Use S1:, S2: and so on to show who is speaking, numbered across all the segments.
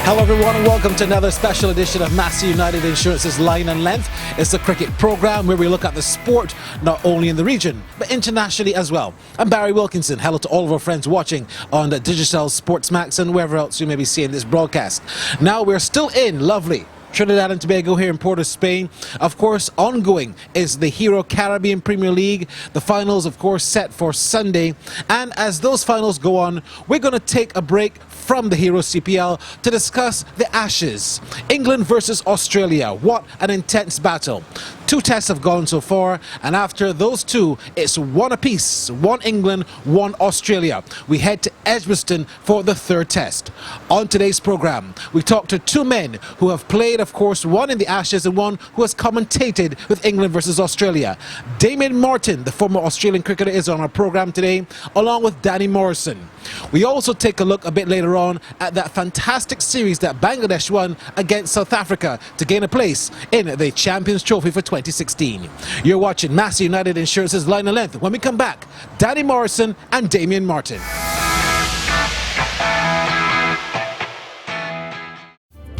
S1: Hello everyone and welcome to another special edition of Massey United Insurance's Line and Length. It's a cricket program where we look at the sport not only in the region but internationally as well. I'm Barry Wilkinson. Hello to all of our friends watching on the digital Sportsmax and wherever else you may be seeing this broadcast. Now we're still in lovely Trinidad and Tobago here in Port of Spain. Of course, ongoing is the Hero Caribbean Premier League. The finals, of course, set for Sunday. And as those finals go on, we're going to take a break from the Hero CPL to discuss the Ashes. England versus Australia. What an intense battle. 2 tests have gone so far, and after those 2, it's 1 apiece. 1 England, 1 Australia. We head to Edgbaston for the 3rd test. On today's program, we talk to 2 men who have played, of course, 1 in the Ashes and 1 who has commentated with England versus Australia. Damien Martyn, the former Australian cricketer, is on our program today, along with Danny Morrison. We also take a look a bit later on at that fantastic series that Bangladesh won against South Africa to gain a place in the Champions Trophy for 2016. You're watching Massey United Insurance's Line and Length. When we come back, Danny Morrison and Damien Martyn.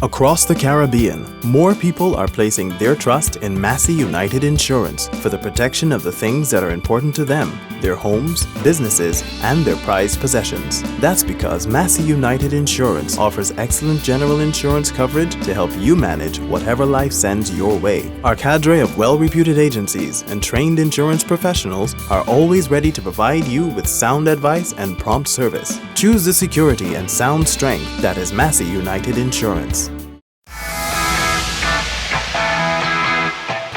S2: Across the Caribbean, more people are placing their trust in Massey United Insurance for the protection of the things that are important to them, their homes, businesses, and their prized possessions. That's because Massey United Insurance offers excellent general insurance coverage to help you manage whatever life sends your way. Our cadre of well-reputed agencies and trained insurance professionals are always ready to provide you with sound advice and prompt service. Choose the security and sound strength that is Massey United Insurance.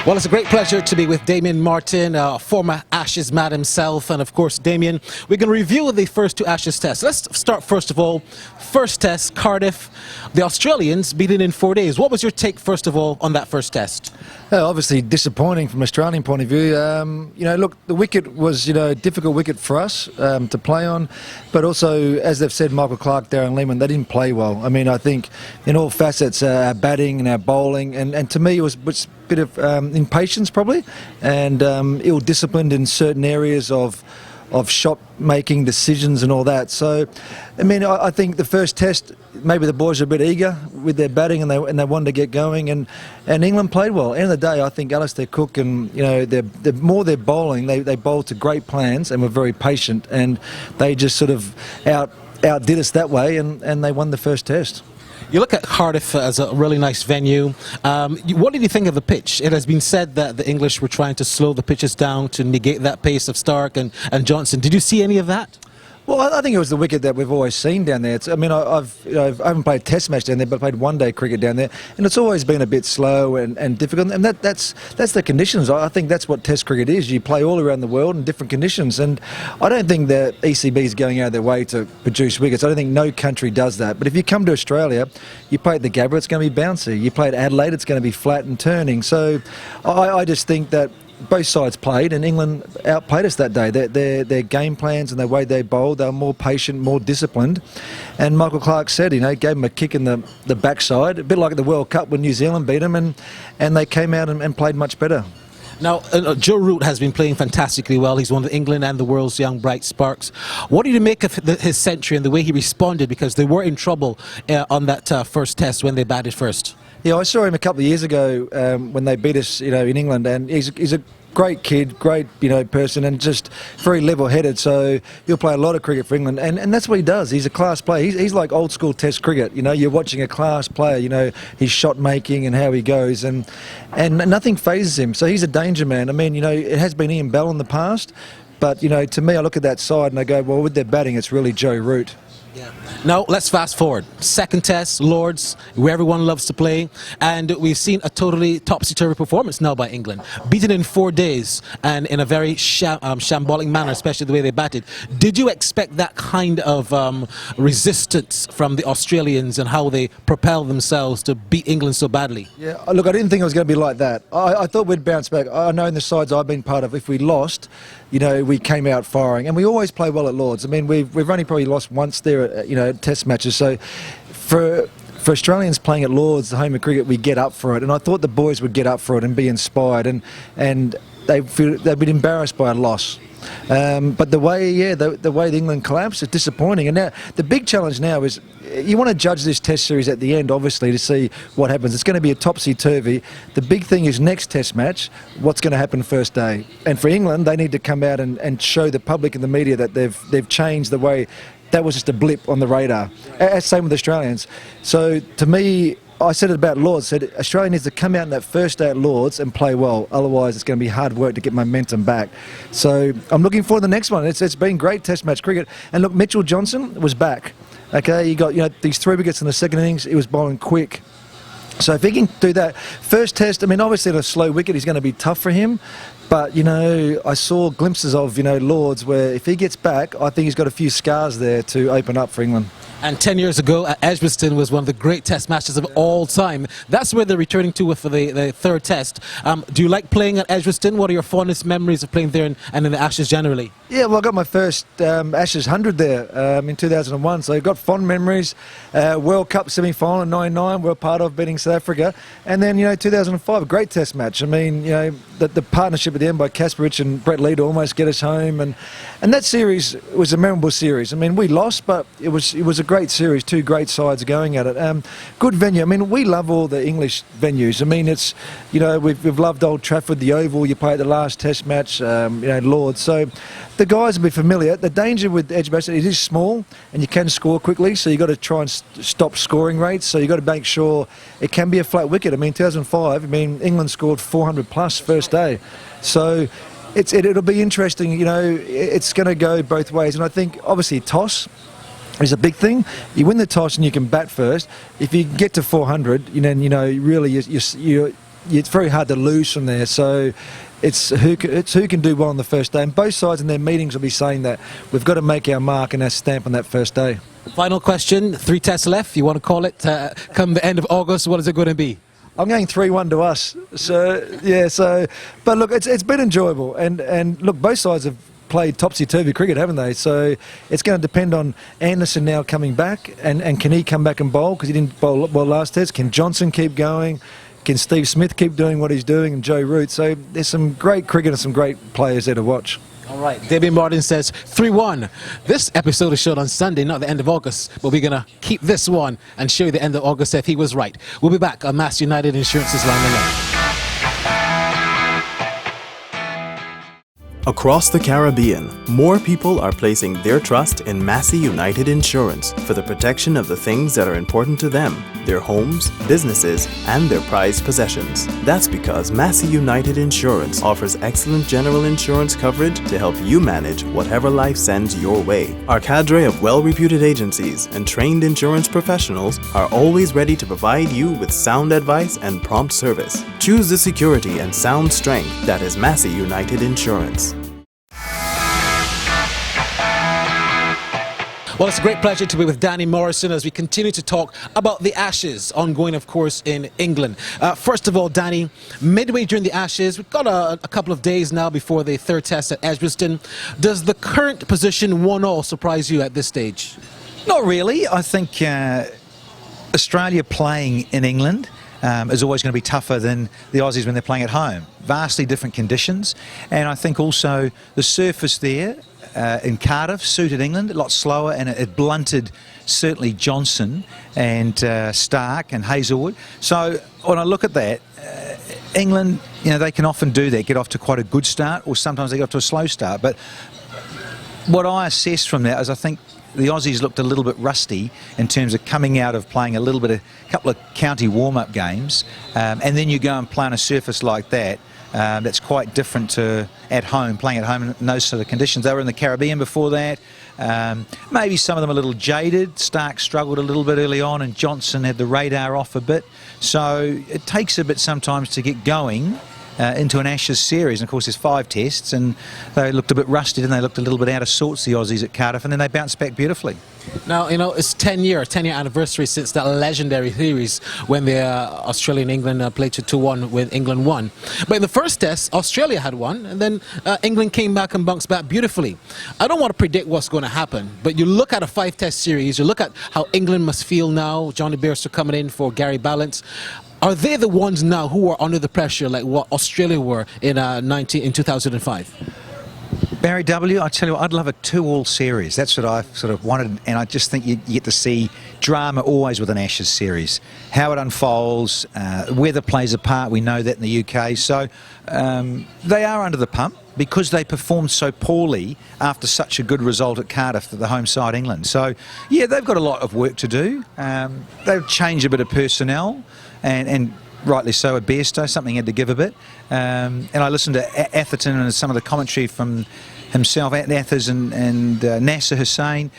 S1: Well, it's a great pleasure to be with Damien Martyn, former Ashes man himself. And of course, Damien, we're going to review the first 2 Ashes tests. Let's start first of all. First test, Cardiff. The Australians beaten in 4 days. What was your take, first of all, on that first test?
S3: Obviously disappointing from an Australian point of view. Look, the wicket was, a difficult wicket for us to play on. But also, as they've said, Michael Clarke, Darren Lehman, they didn't play well. I mean, I think in all facets, our batting and our bowling, and to me it was a bit of impatience probably, and ill-disciplined in certain areas of shot making decisions and all that. So, I mean, I think the first test, maybe the boys were a bit eager with their batting and they wanted to get going, and England played well. End of the day, I think Alistair Cook and the more they're bowling, they bowled to great plans and were very patient, and they just sort of outdid us that way, and they won the first test.
S1: You look at Cardiff as a really nice venue. What did you think of the pitch? It has been said that the English were trying to slow the pitches down to negate that pace of Stark and Johnson. Did you see any of that?
S3: Well, I think it was the wicket that we've always seen down there. I haven't played Test match down there, but I played one-day cricket down there, and it's always been a bit slow and difficult. And that's the conditions. I think that's what Test cricket is. You play all around the world in different conditions, and I don't think the ECB is going out of their way to produce wickets. I don't think no country does that. But if you come to Australia, you play at the Gabba, it's going to be bouncy. You play at Adelaide, it's going to be flat and turning. So I just think that both sides played, and England outplayed us that day. Their game plans and the way they bowled, they were more patient, more disciplined. And Michael Clarke said, gave them a kick in the backside, a bit like at the World Cup when New Zealand beat them, and they came out and played much better.
S1: Now, Joe Root has been playing fantastically well. He's one of England and the world's young bright sparks. What do you make of his century and the way he responded? Because they were in trouble on that first test when they batted first.
S3: Yeah, I saw him a couple of years ago when they beat us, in England, and he's a great kid, great, person, and just very level-headed. So he'll play a lot of cricket for England, and that's what he does. He's a class player. He's like old-school Test cricket. You're watching a class player. His shot making and how he goes, and nothing phases him. So he's a danger man. I mean, it has been Ian Bell in the past, but to me, I look at that side and I go, well, with their batting, it's really Joe Root.
S1: Yeah. Now let's fast forward. Second test, Lords, where everyone loves to play, and we've seen a totally topsy-turvy performance now by England, beaten in 4 days and in a very shambolic manner, especially the way they batted. Did you expect that kind of resistance from the Australians and how they propelled themselves to beat England so badly?
S3: Yeah, look, I didn't think it was going to be like that. I thought we'd bounce back. I know in the sides I've been part of, if we lost, we came out firing, and we always play well at Lords. I mean, we've only probably lost once there at Test matches. So for Australians playing at Lords, the home of cricket, we get up for it, and I thought the boys would get up for it and be inspired, and they've been embarrassed by a loss. But the way the England collapsed is disappointing. And now the big challenge now is you want to judge this Test series at the end, obviously, to see what happens. It's going to be a topsy-turvy. The big thing is next Test match, what's going to happen first day. And for England, they need to come out and show the public and the media that they've changed the way. That was just a blip on the radar. Same with Australians. So to me, I said it about Lords, said Australia needs to come out in that first day at Lords and play well. Otherwise, it's going to be hard work to get momentum back. So I'm looking forward to the next one. It's been great Test match cricket. And look, Mitchell Johnson was back. Okay, you got these 3 wickets in the second innings. He was bowling quick. So if he can do that first Test, I mean, obviously at a slow wicket, he's going to be tough for him. But, I saw glimpses of, Lords where if he gets back, I think he's got a few scars there to open up for England.
S1: And 10 years ago at Edgbaston was one of the great Test matches of all time. That's where they're returning to for the third Test. Do you like playing at Edgbaston? What are your fondest memories of playing there and in the Ashes generally?
S3: Yeah, well, I got my first Ashes 100 there in 2001, so I got fond memories. World Cup semi-final in 99, we're part of beating South Africa. And then, 2005, a great Test match. I mean, the partnership at the end by Kasperich and Brett Lee to almost get us home. And that series was a memorable series. I mean, we lost, but it was a great series, 2 great sides going at it. Good venue. I mean, we love all the English venues. I mean, it's, we've loved Old Trafford, the Oval, you play at the last Test match, Lords. So the guys will be familiar. The danger with Edgbaston, it is small and you can score quickly, so you've got to try and stop scoring rates. So you've got to make sure it can be a flat wicket. I mean, 2005, England scored 400 plus first day. So it'll be interesting. It's going to go both ways. And I think, obviously, toss is a big thing. You win the toss and you can bat first. If you get to 400, really, it's very hard to lose from there. So it's who can do well on the first day. And both sides in their meetings will be saying that we've got to make our mark and our stamp on that first day.
S1: Final question, 3 Tests left. You want to call it come the end of August? What is it going to be?
S3: I'm going 3-1 to us. But look, it's been enjoyable. And look, both sides have played topsy-turvy cricket, haven't they? So it's going to depend on Anderson now coming back, and can he come back and bowl, because he didn't bowl well last Test. Can Johnson keep going? Can Steve Smith keep doing what he's doing, and Joe Root? So there's some great cricket and some great players there to watch.
S1: All right, Damien Martyn says 3-1. This episode is showed on Sunday, not the end of August, but we're going to keep this one and show you the end of August if he was right. We'll be back on Mass United Insurance's Line and Line.
S2: Across the Caribbean, more people are placing their trust in Massey United Insurance for the protection of the things that are important to them, their homes, businesses, and their prized possessions. That's because Massey United Insurance offers excellent general insurance coverage to help you manage whatever life sends your way. Our cadre of well-reputed agencies and trained insurance professionals are always ready to provide you with sound advice and prompt service. Choose the security and sound strength that is Massey United Insurance.
S1: Well, it's a great pleasure to be with Danny Morrison as we continue to talk about the Ashes, ongoing, of course, in England. First of all, Danny, midway during the Ashes, we've got a couple of days now before the third Test at Edgbaston. Does the current position 1-1 surprise you at this stage?
S4: Not really. I think Australia playing in England is always going to be tougher than the Aussies when they're playing at home. Vastly different conditions. And I think also the surface there in Cardiff suited England, a lot slower, and it blunted certainly Johnson and Stark and Hazelwood. So when I look at that, England, they can often do that, get off to quite a good start, or sometimes they get off to a slow start. But what I assess from that is I think the Aussies looked a little bit rusty in terms of coming out of playing a couple of county warm-up games, and then you go and play on a surface like that. That's quite different to at home, playing at home in those sort of conditions. They were in the Caribbean before that. Maybe some of them a little jaded. Stark struggled a little bit early on, and Johnson had the radar off a bit. So it takes a bit sometimes to get going into an Ashes series. And of course there's 5 tests, and they looked a bit rusted and they looked a little bit out of sorts, the Aussies at Cardiff, and then they bounced back beautifully.
S1: Now, it's 10-year anniversary since that legendary series when the Australia-England played 2-1 with England won. But in the first Test, Australia had won, and then England came back and bounced back beautifully. I don't want to predict what's going to happen, but you look at a 5-Test series, you look at how England must feel now, Johnny Bairstow coming in for Gary Ballance. Are they the ones now who are under the pressure like what Australia were in 2005?
S4: Barry W., I tell you what, I'd love a 2-all series. That's what I sort of wanted, and I just think you get to see drama always with an Ashes series. How it unfolds, weather plays a part, we know that in the UK. So they are under the pump because they performed so poorly after such a good result at Cardiff, the home side England. So, yeah, they've got a lot of work to do. They've changed a bit of personnel, and rightly so at Bairstow, something had to give a bit. And I listened to Atherton and some of the commentary from himself, Athers and Nasser Hussain,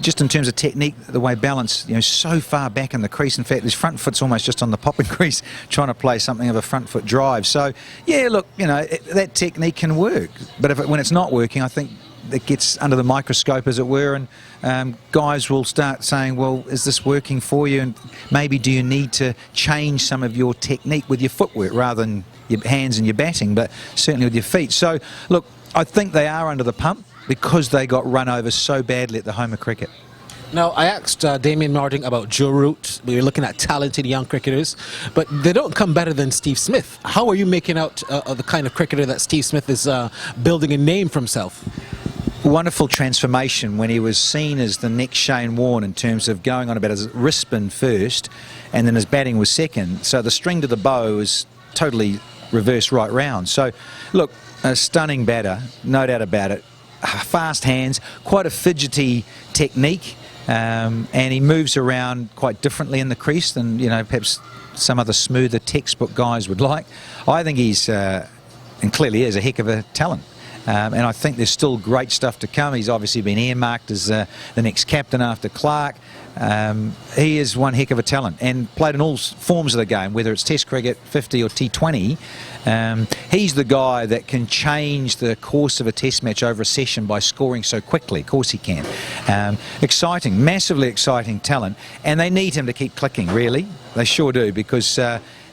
S4: just in terms of technique, the way balance, so far back in the crease. In fact, his front foot's almost just on the popping crease, trying to play something of a front foot drive. So, yeah, look, that technique can work. But when it's not working, I think it gets under the microscope, as it were, and guys will start saying, well, is this working for you? And maybe do you need to change some of your technique with your footwork rather than your hands and your batting, but certainly with your feet. So, look, I think they are under the pump because they got run over so badly at the home of cricket.
S1: Now, I asked Damien Martyn about Joe Root. We were looking at talented young cricketers, but they don't come better than Steve Smith. How are you making out the kind of cricketer that Steve Smith is building a name for himself?
S4: Wonderful transformation when he was seen as the next Shane Warne in terms of going on about his wrist spin first and then his batting was second. So the string to the bow was totally reversed right round. So, look, a stunning batter, no doubt about it. Fast hands, quite a fidgety technique, and he moves around quite differently in the crease than, perhaps some other smoother textbook guys would like. I think he's, and clearly is, a heck of a talent. And I think there's still great stuff to come. He's obviously been earmarked as the next captain after Clark. He is one heck of a talent and played in all forms of the game, whether it's Test cricket, 50 or T20. He's the guy that can change the course of a Test match over a session by scoring so quickly. Of course he can. Exciting, massively exciting talent, and they need him to keep clicking, really. They sure do, because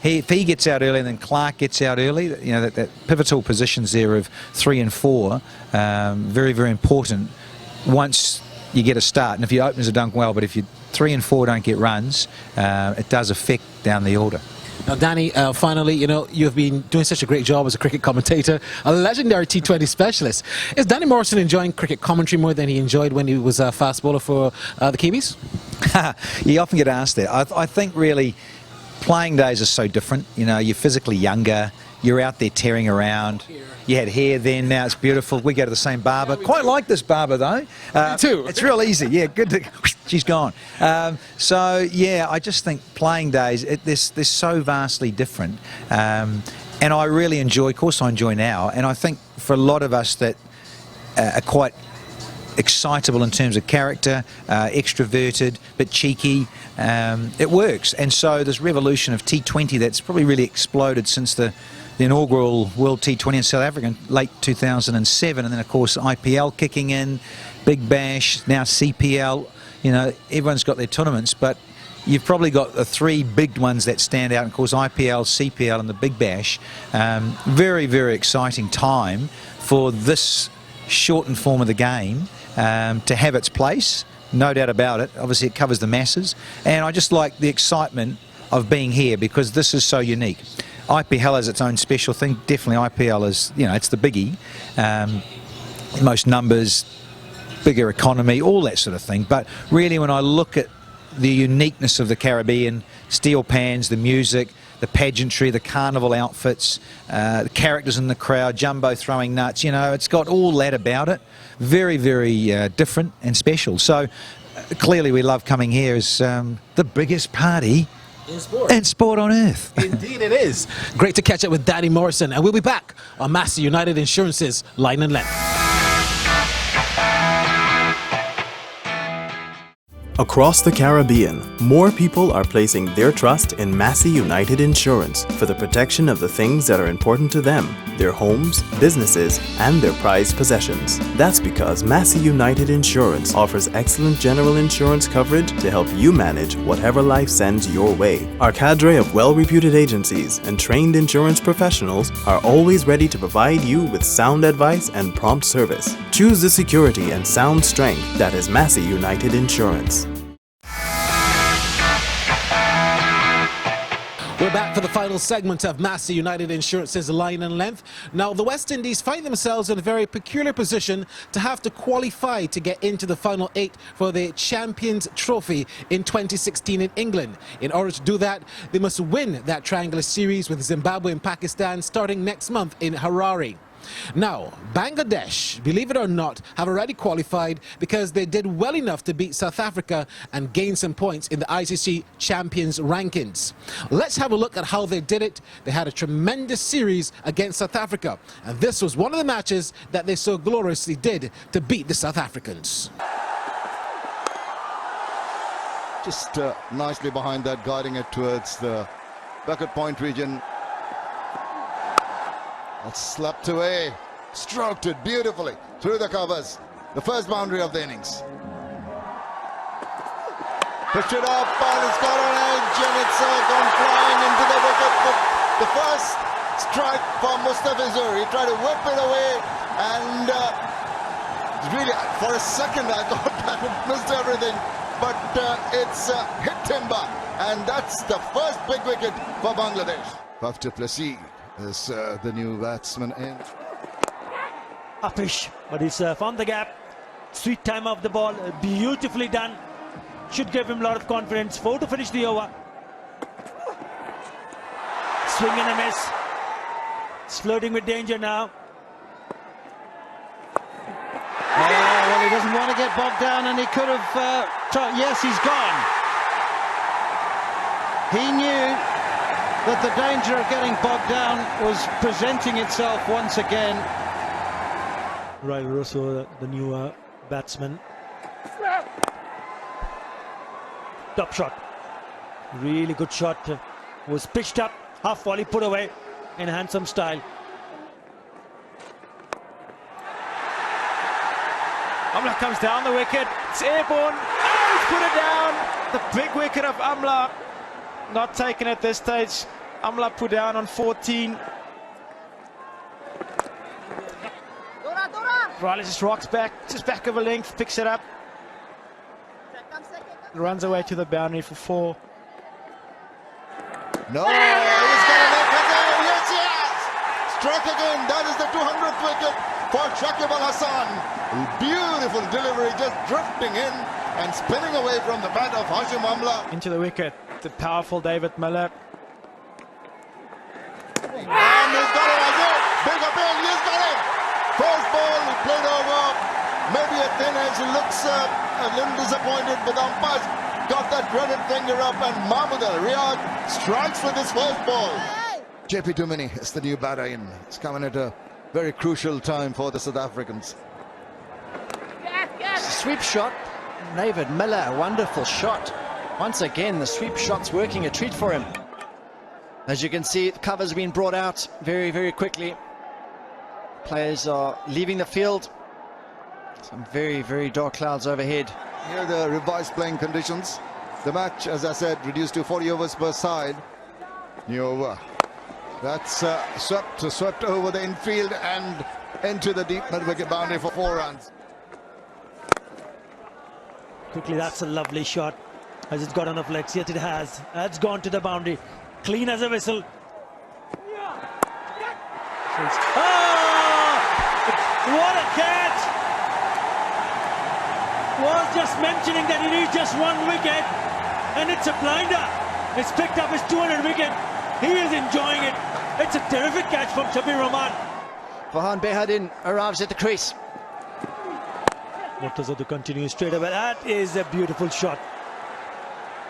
S4: if he gets out early and then Clark gets out early, that pivotal positions there of 3 and 4, very, very important once you get a start. And if your openers are done well, but if you 3 and 4 don't get runs, it does affect down the order.
S1: Now, Danny, finally, you've been doing such a great job as a cricket commentator, a legendary T20 specialist. Is Danny Morrison enjoying cricket commentary more than he enjoyed when he was a fast bowler for the Kiwis?
S4: You often get asked that. I think really playing days are so different. You're physically younger, you're out there tearing around. You had hair then, now it's beautiful. We go to the same barber. Quite like this barber though.
S1: Me too.
S4: It's real easy. Yeah, good. She's gone. So yeah, I just think playing days, they're so vastly different. And I really enjoy, of course I enjoy now, and I think for a lot of us that are quite excitable in terms of character, extroverted, but cheeky, it works. And so this revolution of T20 that's probably really exploded since the inaugural World T20 in South Africa in late 2007, and then of course IPL kicking in, Big Bash, now CPL. Everyone's got their tournaments, but you've probably got the 3 big ones that stand out, of course IPL, CPL and the Big Bash. Very, very exciting time for this shortened form of the game to have its place, no doubt about it. Obviously it covers the masses, and I just like the excitement of being here because this is so unique. IPL has its own special thing. Definitely IPL is, it's the biggie. Most numbers, bigger economy, all that sort of thing. But really when I look at the uniqueness of the Caribbean, steel pans, the music, the pageantry, the carnival outfits, the characters in the crowd, Jumbo throwing nuts, it's got all that about it. Very, very different and special. So clearly we love coming here as the biggest party in sport on earth.
S1: Indeed it is. Great to catch up with Danny Morrison, and we'll be back on Massey United Insurance's Line and Length.
S2: Across the Caribbean, more people are placing their trust in Massey United Insurance for the protection of the things that are important to them, their homes, businesses, and their prized possessions. That's because Massey United Insurance offers excellent general insurance coverage to help you manage whatever life sends your way. Our cadre of well-reputed agencies and trained insurance professionals are always ready to provide you with sound advice and prompt service. Choose the security and sound strength that is Massey United Insurance.
S1: We're back For the final segment of Massey United Insurance's Line and Length. Now, the West Indies find themselves in a very peculiar position to have to qualify to get into the final 8 for the Champions Trophy in 2016 in England. In order to do that, they must win that triangular series with Zimbabwe and Pakistan starting next month in Harare. Now, Bangladesh, believe it or not, have already qualified because they did well enough to beat South Africa and gain some points in the ICC Champions rankings. Let's have a look at how they did it. They had a tremendous series against South Africa, and this was one of the matches that they so gloriously did to beat the South Africans.
S5: Just nicely behind that, guiding it towards the bucket point region. That's slapped away, stroked it beautifully through the covers. The first boundary of the innings. Pushed it up and it's got an edge and it's gone flying into the wicket. The first strike for Mustafa Zuri. He tried to whip it away and really for a second I thought that it missed everything. But it's hit timber and that's the first big wicket for Bangladesh. Faf du Plessis is the new batsman in.
S6: Uppish, but he's found the gap. Sweet time of the ball, beautifully done. Should give him a lot of confidence. 4 to finish the over. Swing and a miss. It's flirting with danger now.
S7: Well, he doesn't want to get bogged down, and he could have. Yes, he's gone. He knew that the danger of getting bogged down was presenting itself once again.
S6: Right, Russo, the new batsman. Top shot. Really good shot. Was pitched up, half volley put away in handsome style.
S8: Amla comes down the wicket. It's airborne. Oh, he's put it down. The big wicket of Amla. Not taken at this stage. Amla put down on 14. Riley just rocks back, just back of a length, picks it up. Runs away to the boundary for 4.
S5: No, he's got a knock again. Yes, he has. Struck again. That is the 200th wicket for Shakib Al Hassan. Beautiful delivery, just drifting in and spinning away from the bat of Hashim Amla.
S8: Into the wicket, the powerful David Miller.
S5: And he's got it again. Big appeal, he's got it. First ball, he played over. Maybe a thin edge. He looks a little disappointed, but the umpires got that dreaded finger up, and Mahmoud Al-Riyad strikes with his first ball. JP Dumini is the new batter in. It's coming at a very crucial time for the South Africans.
S7: It's a sweep shot. David Miller, wonderful shot. Once again, the sweep shot's working a treat for him. As you can see, the cover's been brought out very, very quickly. Players are leaving the field. Some very, very dark clouds overhead.
S5: Here are the revised playing conditions. The match, as I said, reduced to 40 overs per side. New over. That's swept over the infield and into the deep mid-wicket boundary for 4 runs.
S6: Quickly, that's a lovely shot. Has it got enough legs? Yet it has. That's gone to the boundary. Clean as a whistle. Oh! What a catch! Was just mentioning that he needs just 1 wicket, and it's a blinder. It's picked up his 200th wicket. He is enjoying it. It's a terrific catch from Shabir Rahman.
S7: Farhan Behardin arrives at the crease.
S6: Murtaza to continue straight away. That is a beautiful shot.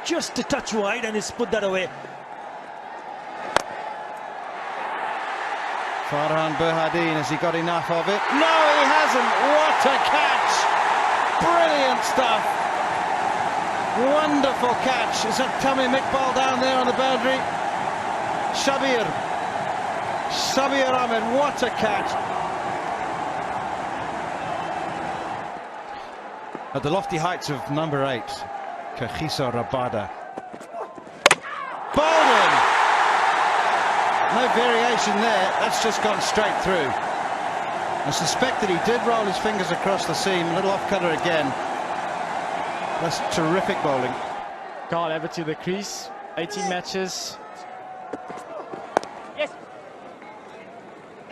S6: Just a touch wide, and he's put that away.
S7: Farhan Behardin, has he got enough of it? No, he hasn't. What a catch! Brilliant stuff. Wonderful catch. Is that Tamim Iqbal down there on the boundary? Shabir Ahmed, what a catch. At the lofty heights of number 8, Kagiso Rabada. Bowled. No variation there, that's just gone straight through. I suspect that he did roll his fingers across the seam, a little off-cutter again. That's terrific bowling.
S8: Carl ever to the crease, 18 matches.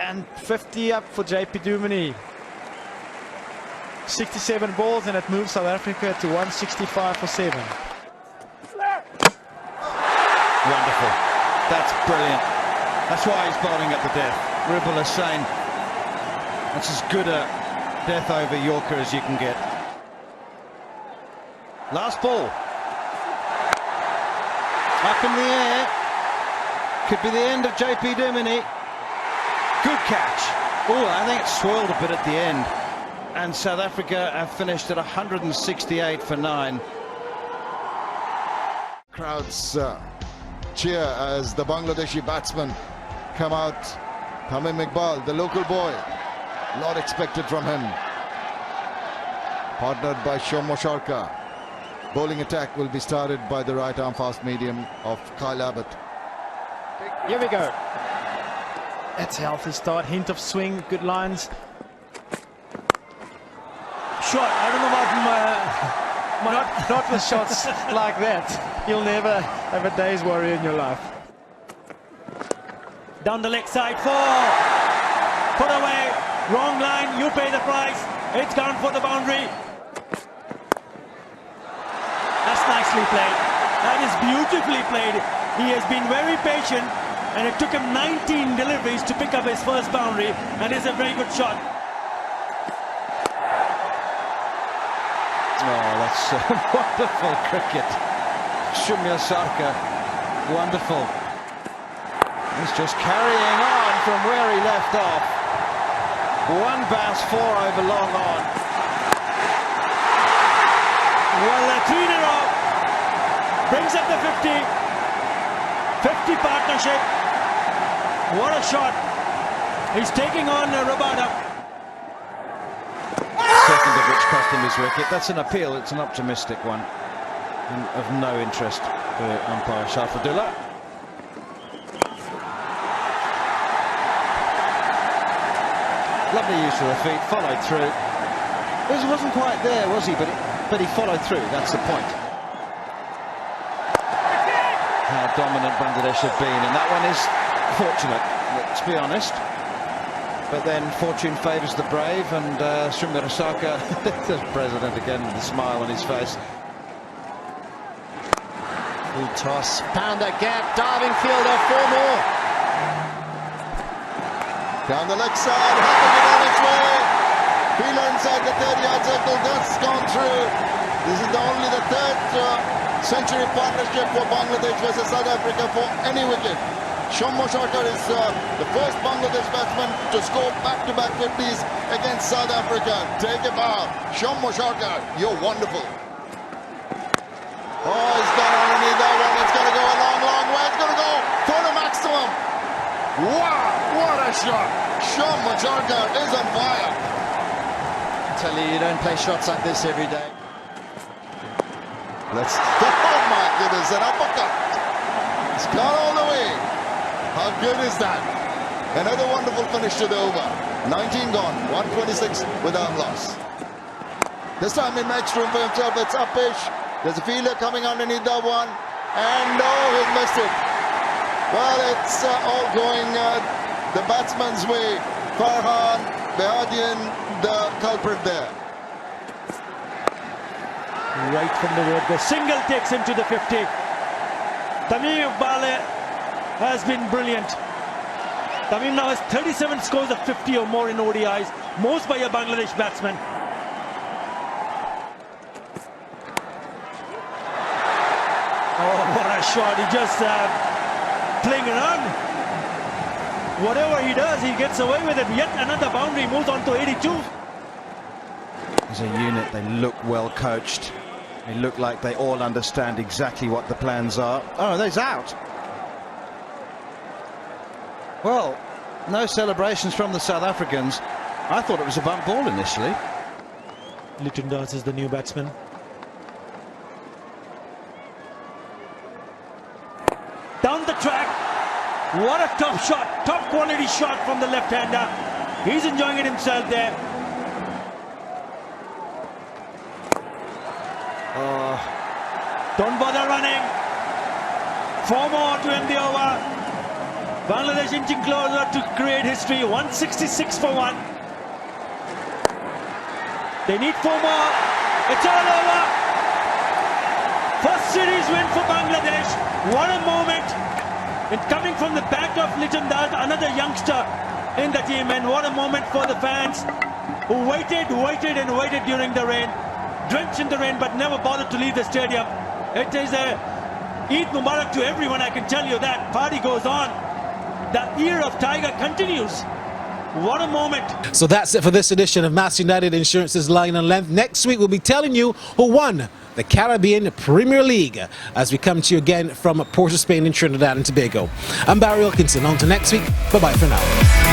S8: And 50 up for JP Duminy. 67 balls, and it moves South Africa to 165 for 7.
S9: Wonderful. That's brilliant. That's why he's bowling at the death. Ribble is saying that's as good a death over Yorker as you can get. Last ball. Up in the air. Could be the end of JP Duminy. Good catch. Oh, I think it swirled a bit at the end. And South Africa have finished at 168 for 9.
S5: Crowds cheer as the Bangladeshi batsmen come out. Tamim Iqbal, the local boy, a lot expected from him. Partnered by Shomo Sharka. Bowling attack will be started by the right arm fast medium of Kyle Abbott.
S8: Here we go. That's a healthy start. Hint of swing, good lines.
S6: Shot. I don't know about
S8: Not with shots like that. You'll never have a day's worry in your life.
S6: down the leg side. 4. Put away. Wrong line. You pay the price. It's gone for the boundary. That's nicely played. That is beautifully played. He has been very patient, and it took him 19 deliveries to pick up his first boundary, and it's a very good shot.
S9: Oh, that's wonderful cricket. Shumya Sarkar, wonderful. He's just carrying on from where he left off. One bounce, 4 over long on.
S6: Well, 3 in a row. Brings up the 50. 50 partnership. What a shot. He's taking on Rabada.
S9: Second of which cost him his wicket. That's an appeal. It's an optimistic one. And of no interest for umpire Shafadullah. Lovely use of the feet. Followed through. He wasn't quite there, was he? But he followed through. That's the point. How dominant Bangladesh have been, and that one is fortunate, let's be honest. But then fortune favours the brave, and Shumya Sarkar, the president again with a smile on his face.
S7: Full toss, found that gap, diving fielder, 4 more.
S5: Down the leg side, having it on its way. Fielder inside the 30-yard circle, that's gone through. This is only the 3rd century partnership for Bangladesh versus South Africa for any wicket. Shomo Sharkar is the first Bangladesh batsman to score back-to-back 50s against South Africa. Take a bow. Shomo Sharkar, you're wonderful. Oh, it's gone underneath that one. It's going to go a long, long way. It's going to go for the maximum. Wow, what a shot. Shomo Sharkar is on fire.
S7: I tell you, you don't play shots like this every day.
S5: Let's, oh my goodness, an uppercut. It's gone all the way. How good is that? Another wonderful finish to the over. 19 gone, 126 without loss. This time he makes room for himself. It's upish. There's a fielder coming underneath that one. And oh, he missed it. Well, it's all going the batsman's way. Farhan, Behadian, the culprit there.
S6: Right from the road, the single takes him to the 50. Tamim Iqbal has been brilliant. Tamim now has 37 scores of 50 or more in ODIs, most by a Bangladesh batsman. Oh, what a shot. He just playing around. Whatever he does, he gets away with it. Yet another boundary, moves on to 82.
S9: As a unit, they look well coached. They look like they all understand exactly what the plans are. Oh, there's out. Well, no celebrations from the South Africans. I thought it was a bump ball initially.
S6: Litton Dance is the new batsman. Down the track. What a top shot. Top quality shot from the left-hander. He's enjoying it himself there. Don't bother running. 4 more to end the over. Bangladesh inching closer to create history. 166 for 1. They need 4 more. It's all over. First series win for Bangladesh. What a moment. And coming from the back of Litton Dad, another youngster in the team. And what a moment for the fans who waited and waited during the rain. Drenched in the rain but never bothered to leave the stadium. It is a Eid Mubarak to everyone, I can tell you that. Party goes on. The era of Tiger continues. What a moment.
S1: So that's it for this edition of Mass United Insurance's Line and Length. Next week we'll be telling you who won the Caribbean Premier League as we come to you again from Port of Spain in Trinidad and Tobago. I'm Barry Wilkinson. On to next week. Bye-bye for now.